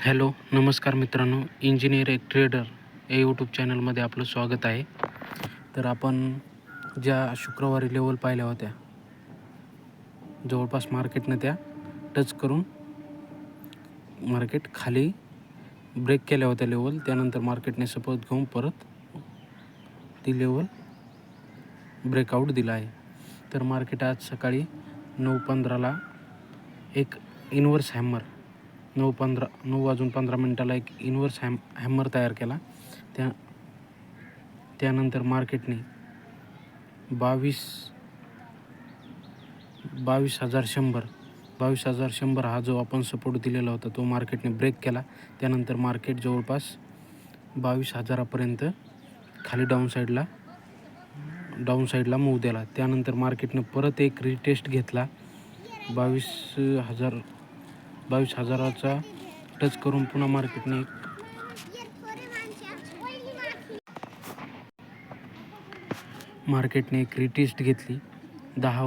Hello, नमस्कार मित्रांनो. Engineer एक ट्रेडर या यूट्यूब चॅनलमध्ये आपलं स्वागत आहे. तर आपण ज्या शुक्रवारी लेवल पाहिल्या होत्या, जवळपास मार्केटनं त्या टच करून मार्केट खाली ब्रेक केल्या होत्या लेवल. त्यानंतर मार्केटने सपोर्ट घेऊन परत ती लेवल ब्रेकआउट दिला आहे. तर मार्केट आज सकाळी 9:15ला एक इन्व्हर्स हॅमर 9:15 एक इन्व्हर्स हॅमर तयार केला. त्यानंतर मार्केटने 22,100 हा जो आपण सपोर्ट दिलेला होता तो मार्केटने ब्रेक केला. त्यानंतर मार्केट जवळपास 22,000पर्यंत खाली डाऊन साईडला मूव्ह दिला. त्यानंतर मार्केटनं परत एक रिटेस्ट घेतला. 22,000चा टच करून पुन्हा मार्केटने एक रिटेस्ट घेतली. 10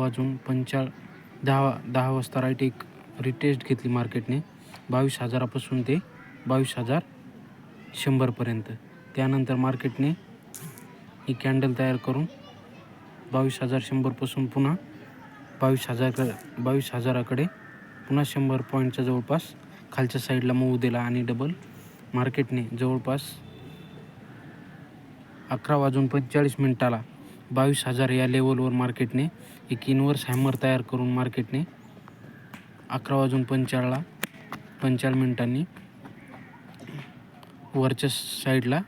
वाजता राईट एक रिटेस्ट घेतली मार्केटने 22,000पासून ते 22,100पर्यंत. त्यानंतर मार्केटने ही कॅन्डल तयार करून 22,100पासून पुन्हा 22,000कडे पुन्हा 100 पॉईंटच्या जवळपास खालच्या साईडला मूव्ह दिला आणि डबल मार्केटने जवळपास 11:45 22,000 या लेवलवर मार्केटने एक इन्व्हर्स हॅमर तयार करून मार्केटने 11:45 वरच्या साईडला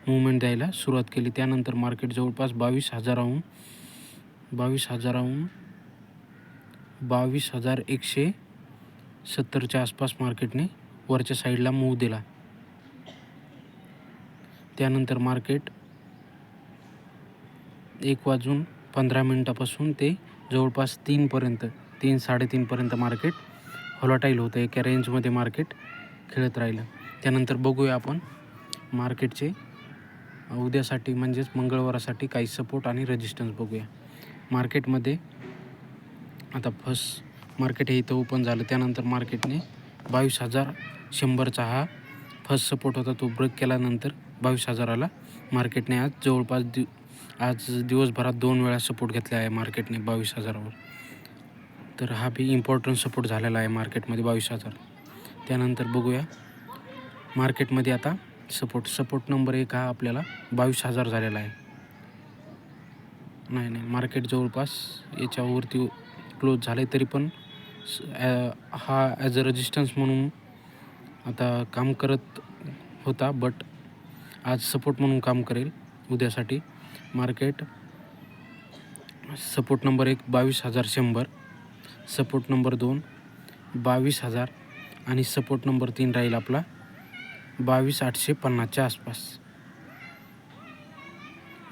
मूव्हमेंट द्यायला सुरुवात केली. त्यानंतर मार्केट जवळपास 22,170च्या आसपास मार्केटने वरच्या साईडला मूव्ह दिला. त्यानंतर मार्केट 1:15 ते जवळपास 3-3:30पर्यंत मार्केट व्हॉलटाईल होतं. एका रेंजमध्ये मार्केट खेळत राहिलं. त्यानंतर बघूया आपण मार्केटचे उद्यासाठी म्हणजेच मंगळवारासाठी काही सपोर्ट आणि रेजिस्टन्स बघूया. मार्केटमध्ये आता फर्स्ट मार्केट हे इथं ओपन झालं. त्यानंतर मार्केटने 22,100चा हा फर्स्ट सपोर्ट होता तो ब्रेक केल्यानंतर 22,000ला मार्केटने आज जवळपास दिवसभरात 2 वेळा सपोर्ट घेतला आहे मार्केटने 22,000वर. तर हा बी इम्पॉर्टंट सपोर्ट झालेला आहे मार्केटमध्ये 22,000. त्यानंतर बघूया मार्केटमध्ये आता सपोर्ट नंबर 1 हा आपल्याला 22,000 झालेला आहे. नाही मार्केट जवळपास याच्यावरती क्लोज झालं आहे तरी पण हा ॲज अ रेजिस्टन्स म्हणून आता काम करत होता, बट आज सपोर्ट म्हणून काम करेल उद्यासाठी. Market support number 1 22,100, support number 2 22,000 आणि सपोर्ट नंबर 3 राहील आपला 22,850च्या आसपास.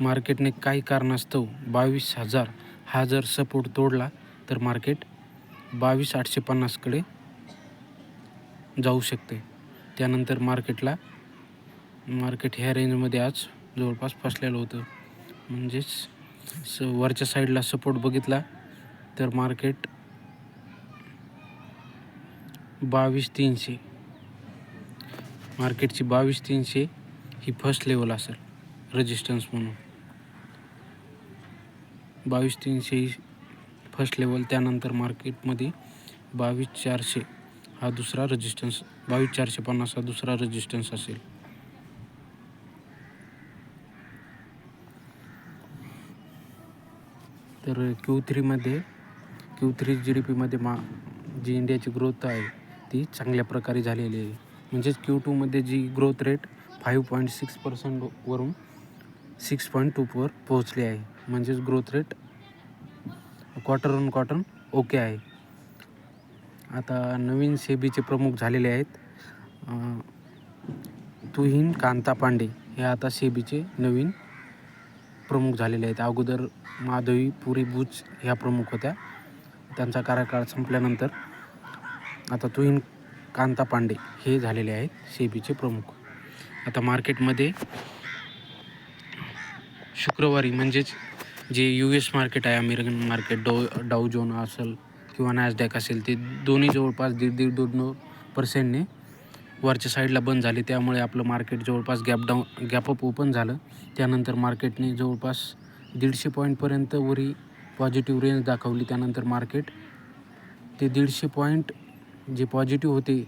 मार्केटने काही कारणास्तव 22,000 हा जर सपोर्ट तोडला तर मार्केट 22,850कडे जाऊ शकते. त्यानंतर मार्केट ह्या रेंजमध्ये आज जवळपास फसलेलं होतं. म्हणजेच वरच्या साईडला सपोर्ट बघितला तर मार्केट 22,300 मार्केटची 22,300 ही फर्स्ट लेवल असेल रेजिस्टन्स म्हणून. 22,300 ही फर्स्ट लेवल. त्यानंतर मार्केटमध्ये 22,400 हा दुसरा रेजिस्टन्स, 22,450 हा दुसरा रेजिस्टन्स असेल. तर Q3 GDPमध्ये जी इंडियाची ग्रोथ आहे ती चांगल्या प्रकारे झालेली आहे. म्हणजेच Q2मध्ये जी ग्रोथ रेट 5.6% वरून 6.2वर पोहोचली आहे. म्हणजेच growth rate quarter on quarter okay आहे. आता नवीन सेबीचे प्रमुख झालेले आहेत. तुहिन कांता पांडे हे आता सेबीचे नवीन प्रमुख झालेले आहेत. अगोदर माधवी पुरी बुच ह्या प्रमुख होत्या. त्यांचा कार्यकाळ संपल्यानंतर आता तुहिन कांता पांडे हे झालेले आहेत सेबीचे प्रमुख. आता मार्केटमध्ये शुक्रवारी म्हणजेच जे US मार्केट आहे, अमेरिकन मार्केट, डाऊ जोन असेल किंवा नॅसडॅक असेल, ते दोन्ही जवळपास 1.5-2% वरच्या साईडला बंद झाली, त्यामुळे आपलं मार्केट जवळपास गॅपअप ओपन झालं. त्यानंतर मार्केटने जवळपास 150 पॉईंटपर्यंत वरी पॉझिटिव्ह रेंज दाखवली. त्यानंतर मार्केट ते 150 पॉईंट जे पॉझिटिव्ह होते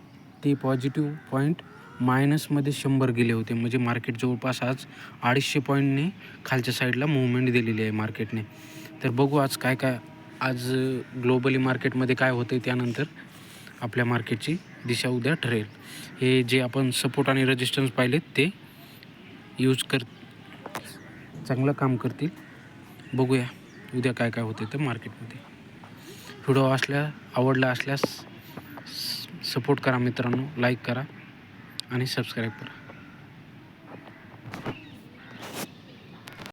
ते पॉझिटिव्ह पॉईंट मायनसमध्ये 100 गेले होते. म्हणजे मार्केट जवळपास आज 250 पॉईंटने खालच्या साईडला मूव्हमेंट दिलेली आहे मार्केटने. तर बघू आज आज ग्लोबली मार्केटमध्ये काय होतं आहे, त्यानंतर आपल्या मार्केटची दिशा उद्या ठरेल. हे जे आपण सपोर्ट आणि रेजिस्टन्स पाहिलेत ते चांगलं काम करतील. बघूया उद्या काय होते तर मार्केटमध्ये. व्हिडिओ आवडला असल्यास सपोर्ट करा मित्रांनो, लाईक करा आणि सबस्क्राईब करा.